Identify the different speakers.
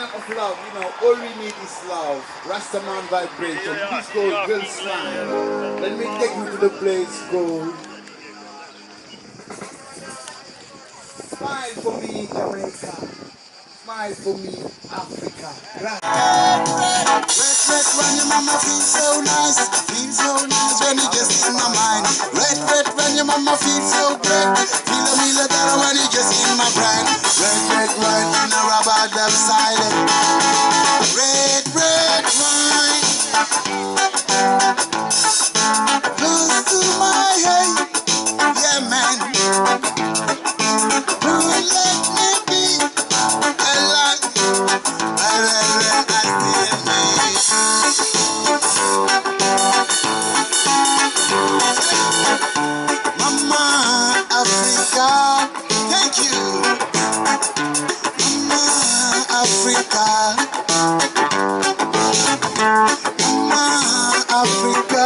Speaker 1: night of love, you know, all we need is love. Rastaman vibration, this gold girl smile. Let me take you to the place gold. Smile for me, Jamaica. Smile for me, Africa. Right.
Speaker 2: Red, when your mama feels so nice when you just in my mind. Red, when your mama feels so great, feel a million dollar when you just in my brain. Red wine in a rubber dub silent. Red wine, close to my head, yeah man. Don't let me be alive. Mama Africa, thank you. Mama Africa, Mama Africa,